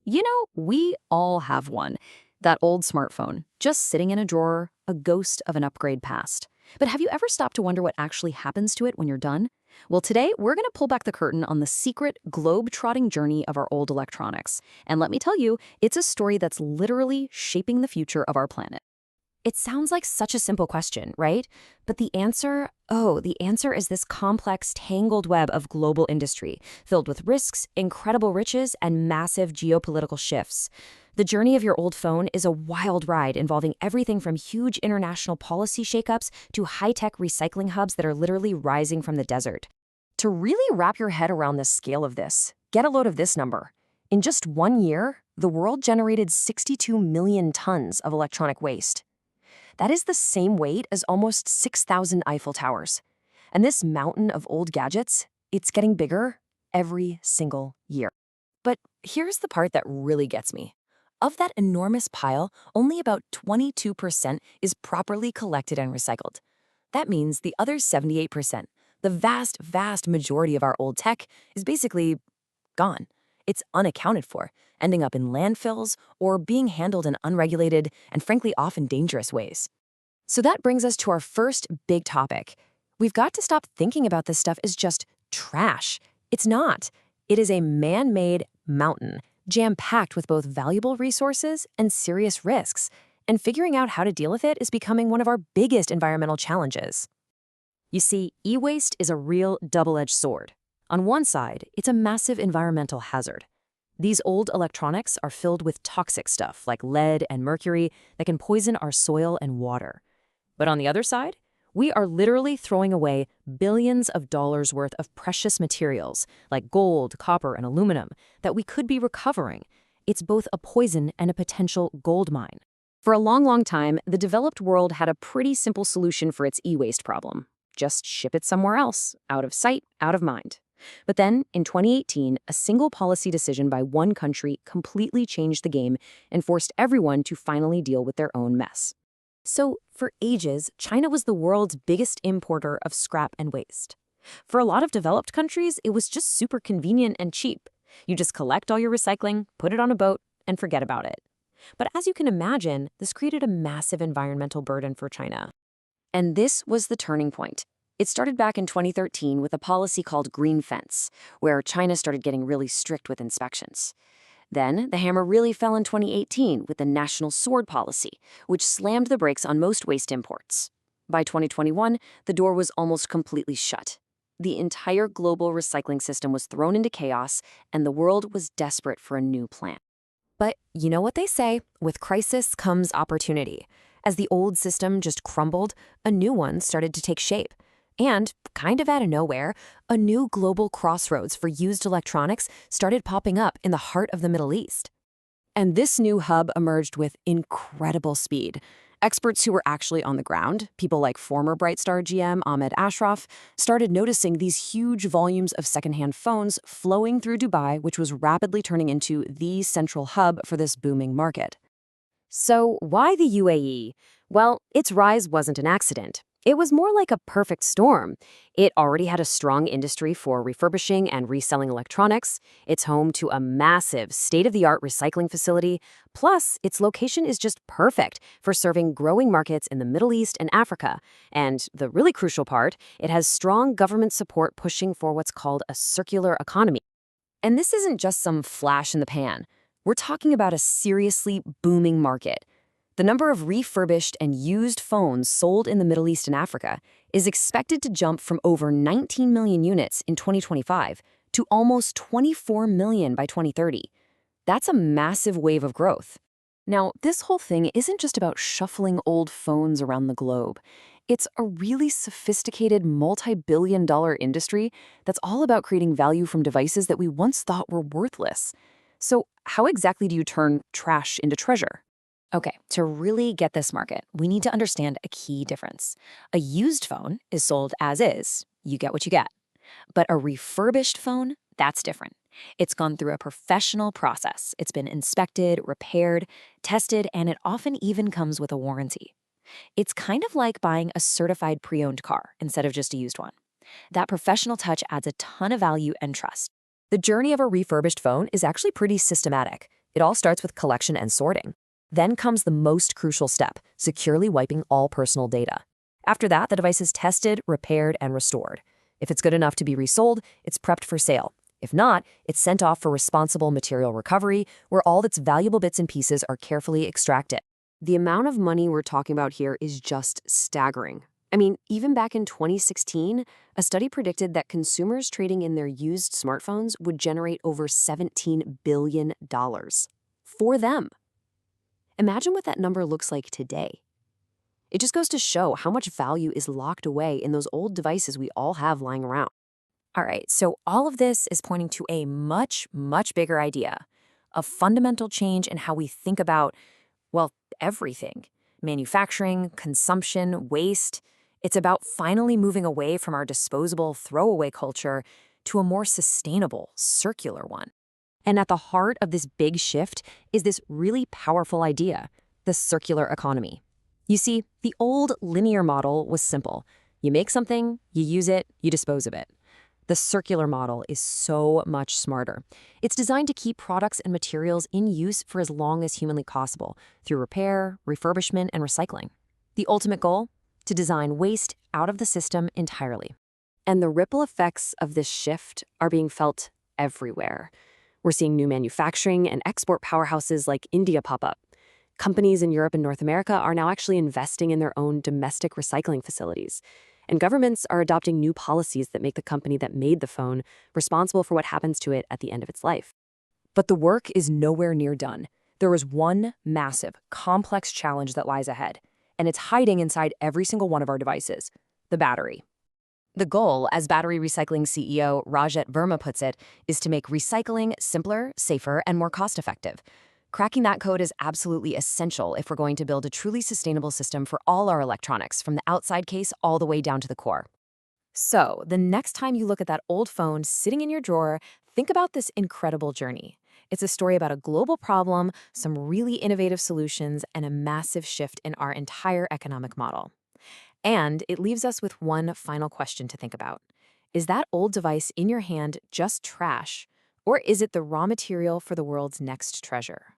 We all have one. That old smartphone, just sitting in a drawer, a ghost of an upgrade past. But have you ever stopped to wonder what actually happens to it when you're done? Well, today we're going to pull back the curtain on the secret, globe-trotting journey of our old electronics. And let me tell you, it's a story that's literally shaping the future of our planet. It sounds like such a simple question, right? But the answer is this complex, tangled web of global industry, filled with risks, incredible riches, and massive geopolitical shifts. The journey of your old phone is a wild ride involving everything from huge international policy shakeups to high-tech recycling hubs that are literally rising from the desert. To really wrap your head around the scale of this, get a load of this number. In just 1 year, the world generated 62 million tons of electronic waste. That is the same weight as almost 6,000 Eiffel Towers. And this mountain of old gadgets, it's getting bigger every single year. But here's the part that really gets me. Of that enormous pile, only about 22% is properly collected and recycled. That means the other 78%, the vast, vast majority of our old tech, is basically gone. It's unaccounted for, ending up in landfills or being handled in unregulated and frankly often dangerous ways. So that brings us to our first big topic. We've got to stop thinking about this stuff as just trash. It's not. It is a man-made mountain, jam-packed with both valuable resources and serious risks. And figuring out how to deal with it is becoming one of our biggest environmental challenges. You see, e-waste is a real double-edged sword. On one side, it's a massive environmental hazard. These old electronics are filled with toxic stuff like lead and mercury that can poison our soil and water. But on the other side, we are literally throwing away billions of dollars worth of precious materials like gold, copper, and aluminum that we could be recovering. It's both a poison and a potential gold mine. For a long, long time, the developed world had a pretty simple solution for its e-waste problem. Just ship it somewhere else, out of sight, out of mind. But then, in 2018, a single policy decision by one country completely changed the game and forced everyone to finally deal with their own mess. So, for ages, China was the world's biggest importer of scrap and waste. For a lot of developed countries, it was just super convenient and cheap. You just collect all your recycling, put it on a boat, and forget about it. But as you can imagine, this created a massive environmental burden for China. And this was the turning point. It started back in 2013 with a policy called Green Fence, where China started getting really strict with inspections. Then, the hammer really fell in 2018 with the National Sword Policy, which slammed the brakes on most waste imports. By 2021, the door was almost completely shut. The entire global recycling system was thrown into chaos, and the world was desperate for a new plan. But you know what they say, with crisis comes opportunity. As the old system just crumbled, a new one started to take shape. And, kind of out of nowhere, a new global crossroads for used electronics started popping up in the heart of the Middle East. And this new hub emerged with incredible speed. Experts who were actually on the ground, people like former Brightstar GM Ahmed Ashraf, started noticing these huge volumes of secondhand phones flowing through Dubai, which was rapidly turning into the central hub for this booming market. So why the UAE? Well, its rise wasn't an accident. It was more like a perfect storm. It already had a strong industry for refurbishing and reselling electronics. It's home to a massive, state-of-the-art recycling facility. Plus, its location is just perfect for serving growing markets in the Middle East and Africa. And the really crucial part, it has strong government support pushing for what's called a circular economy. And this isn't just some flash in the pan. We're talking about a seriously booming market. The number of refurbished and used phones sold in the Middle East and Africa is expected to jump from over 19 million units in 2025 to almost 24 million by 2030. That's a massive wave of growth. Now, this whole thing isn't just about shuffling old phones around the globe. It's a really sophisticated multi-billion-dollar industry that's all about creating value from devices that we once thought were worthless. So, how exactly do you turn trash into treasure? Okay, to really get this market, we need to understand a key difference. A used phone is sold as is. You get what you get. But a refurbished phone, that's different. It's gone through a professional process. It's been inspected, repaired, tested, and it often even comes with a warranty. It's kind of like buying a certified pre-owned car instead of just a used one. That professional touch adds a ton of value and trust. The journey of a refurbished phone is actually pretty systematic. It all starts with collection and sorting. Then comes the most crucial step, securely wiping all personal data. After that, the device is tested, repaired, and restored. If it's good enough to be resold, it's prepped for sale. If not, it's sent off for responsible material recovery, where all its valuable bits and pieces are carefully extracted. The amount of money we're talking about here is just staggering. I mean, even back in 2016, a study predicted that consumers trading in their used smartphones would generate over $17 billion for them. Imagine what that number looks like today. It just goes to show how much value is locked away in those old devices we all have lying around. All right, so all of this is pointing to a much, much bigger idea, a fundamental change in how we think about, well, everything. Manufacturing, consumption, waste. It's about finally moving away from our disposable throwaway culture to a more sustainable, circular one. And at the heart of this big shift is this really powerful idea, the circular economy. You see, the old linear model was simple. You make something, you use it, you dispose of it. The circular model is so much smarter. It's designed to keep products and materials in use for as long as humanly possible through repair, refurbishment, and recycling. The ultimate goal? To design waste out of the system entirely. And the ripple effects of this shift are being felt everywhere. We're seeing new manufacturing and export powerhouses like India pop up. Companies in Europe and North America are now actually investing in their own domestic recycling facilities. And governments are adopting new policies that make the company that made the phone responsible for what happens to it at the end of its life. But the work is nowhere near done. There is one massive, complex challenge that lies ahead, and it's hiding inside every single one of our devices: the battery. The goal, as battery recycling CEO Rajat Verma puts it, is to make recycling simpler, safer, and more cost-effective. Cracking that code is absolutely essential if we're going to build a truly sustainable system for all our electronics, from the outside case all the way down to the core. So, the next time you look at that old phone sitting in your drawer, think about this incredible journey. It's a story about a global problem, some really innovative solutions, and a massive shift in our entire economic model. And it leaves us with one final question to think about. Is that old device in your hand just trash, or is it the raw material for the world's next treasure?